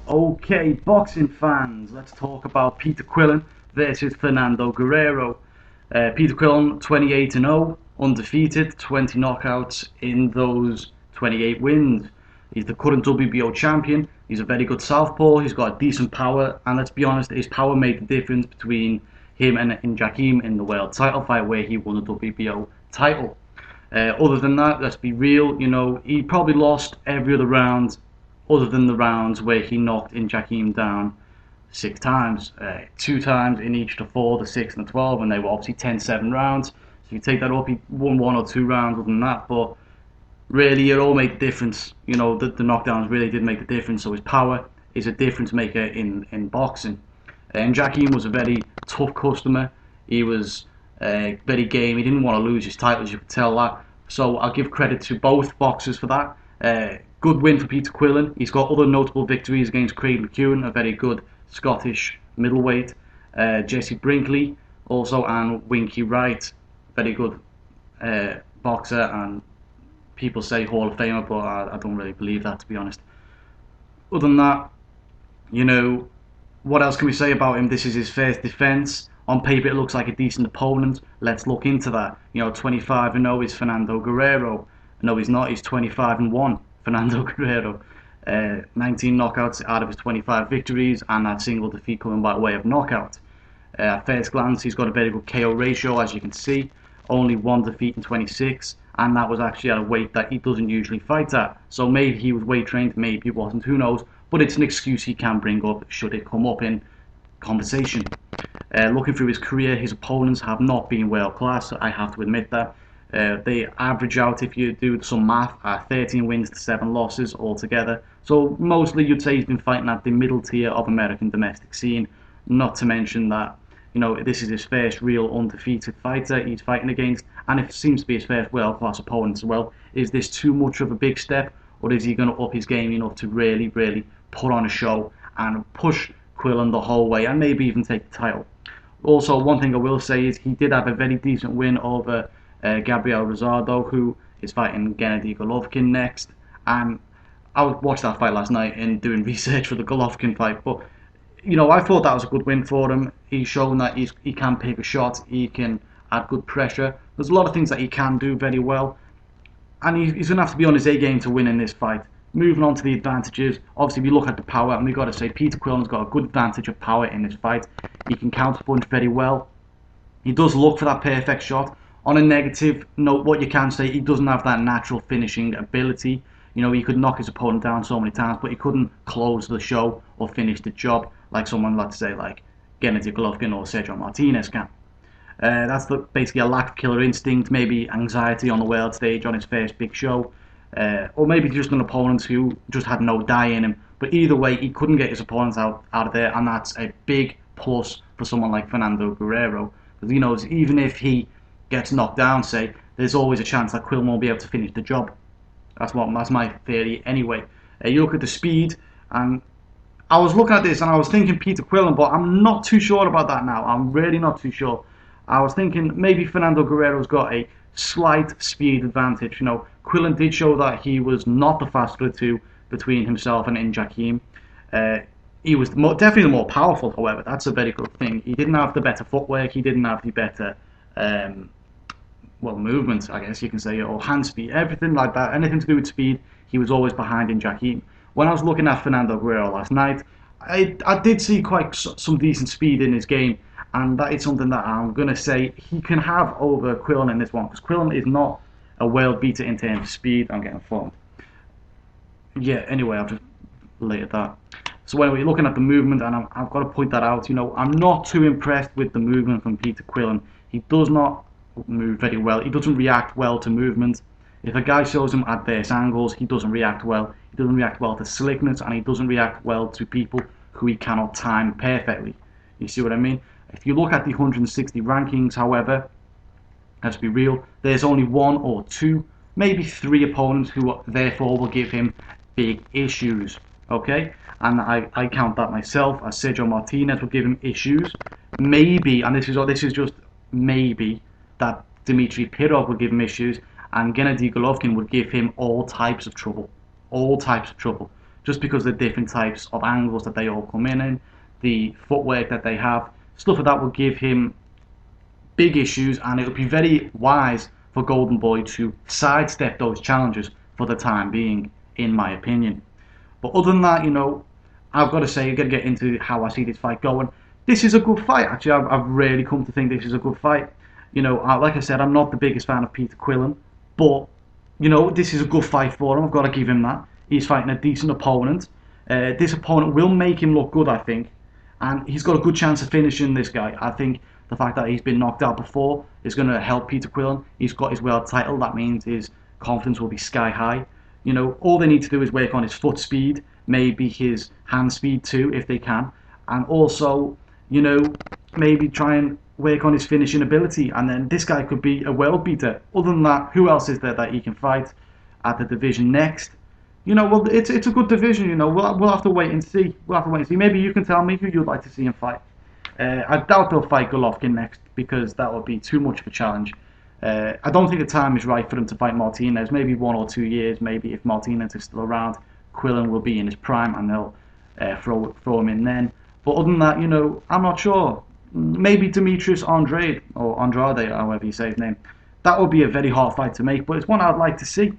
Okay, boxing fans, let's talk about Peter Quillin versus Fernando Guerrero. Peter Quillin, 28-0, undefeated, 20 knockouts in those 28 wins. He's the current WBO champion. He's a very good southpaw. He's got decent power, and let's be honest, his power made the difference between him and Jakim in the world title fight where he won the WBO title. Other than that, let's be real, he probably lost every other round other than the rounds where he knocked Jakim down 6 times. 2 times in each of the 4, the 6 and the 12, and they were obviously 10-7 rounds. So you take that up, he won 1 or 2 rounds other than that, but really it all made a difference. The knockdowns really did make a difference, so his power is a difference maker in boxing. And Jakim was a very tough customer. He was very game. He didn't want to lose his title, as you could tell that. So I'll give credit to both boxers for that. Good win for Peter Quillin. He's got other notable victories against Craig McEwen, a very good Scottish middleweight. Jesse Brinkley also, and Winky Wright, very good boxer, and people say Hall of Famer, but I don't really believe that, to be honest. Other than that, what else can we say about him? This is his first defence. On paper, it looks like a decent opponent. Let's look into that. 25-0 is Fernando Guerrero. No, he's not. He's 25-1. Fernando Guerrero. 19 knockouts out of his 25 victories, and that single defeat coming by way of knockout. At first glance, he's got a very good KO ratio, as you can see. Only 1 defeat in 26, and that was actually at a weight that he doesn't usually fight at. So maybe he was weight trained, maybe he wasn't, who knows. But it's an excuse he can bring up should it come up in conversation. Looking through his career, his opponents have not been world class. I have to admit that. They average out, if you do some math, at 13 wins to 7 losses altogether. So mostly you'd say he's been fighting at the middle tier of American domestic scene. Not to mention that this is his first real undefeated fighter he's fighting against, and it seems to be his first world class opponent as well. Is this too much of a big step, or is he going to up his game enough to really put on a show and push Quillin the whole way, and maybe even take the title? Also, one thing I will say is he did have a very decent win over Gabriel Rosado, who is fighting Gennady Golovkin next. And I watched that fight last night and doing research for the Golovkin fight, but I thought that was a good win for him. He's shown that he can pick a shot, he can add good pressure. There's a lot of things that he can do very well, and he's going to have to be on his A game to win in this fight. Moving on to the advantages, obviously we look at the power, and we've got to say Peter Quillin's got a good advantage of power in this fight. He can counterpunch very well. He does look for that perfect shot. On a negative note, what you can say, he doesn't have that natural finishing ability. He could knock his opponent down so many times, but he couldn't close the show or finish the job like someone, let's say, like Gennady Golovkin or Sergio Martinez can. That's basically a lack of killer instinct, maybe anxiety on the world stage on his first big show, or maybe just an opponent who just had no die in him. But either way, he couldn't get his opponents out of there, and that's a big plus for someone like Fernando Guerrero. Because even if he gets knocked down, say, there's always a chance that Quillin won't be able to finish the job. That's my theory anyway. You look at the speed, and I was looking at this and I was thinking Peter Quillin, but I'm not too sure about that now. I'm really not too sure. I was thinking maybe Fernando Guerrero's got a slight speed advantage. Quillin did show that he was not the faster of the two between himself and Jakim. He was definitely the more powerful, however. That's a very good thing. He didn't have the better footwork, he didn't have the better movement, I guess you can say, or hand speed, everything like that, anything to do with speed, he was always behind Jakim. When I was looking at Fernando Guerrero last night, I did see quite some decent speed in his game, and that is something that I'm going to say he can have over Quillin in this one, because Quillin is not a world beater in terms of speed. I'm getting informed. Yeah, anyway, I've just related that. So anyway, looking at the movement, and I've got to point that out, I'm not too impressed with the movement from Peter Quillin. He does not move very well. He doesn't react well to movement. If a guy shows him adverse angles, he doesn't react well. He doesn't react well to slickness, and he doesn't react well to people who he cannot time perfectly. You see what I mean? If you look at the 160 rankings, however, let's be real, there's only 1 or 2, maybe 3 opponents who therefore will give him big issues. Okay? And I count that myself, as Sergio Martinez will give him issues. Maybe, and this is just maybe, that Dmitry Pirog will give him issues, and Gennady Golovkin would give him all types of trouble. just because of the different types of angles that they all come in, the footwork that they have. Stuff like that will give him big issues, and it would be very wise for Golden Boy to sidestep those challenges for the time being, in my opinion. But other than that, I've got to say, I've got to get into how I see this fight going. This is a good fight, actually. I've really come to think this is a good fight. Like I said, I'm not the biggest fan of Peter Quillin, but, this is a good fight for him. I've got to give him that. He's fighting a decent opponent. This opponent will make him look good, I think. And he's got a good chance of finishing this guy. I think the fact that he's been knocked out before is going to help Peter Quillin. He's got his world title. That means his confidence will be sky high. All they need to do is work on his foot speed, maybe his hand speed too, if they can. And also, maybe try and work on his finishing ability. And then this guy could be a world beater. Other than that, who else is there that he can fight at the division next? Well, it's a good division. We'll have to wait and see. Maybe you can tell me who you'd like to see him fight. I doubt they'll fight Golovkin next, because that would be too much of a challenge. I don't think the time is right for them to fight Martinez. Maybe 1 or 2 years. Maybe if Martinez is still around, Quillin will be in his prime, and they'll throw him in then. But other than that, I'm not sure. Maybe Demetrius Andrade, or Andrade, however you say his name. That would be a very hard fight to make, but it's one I'd like to see.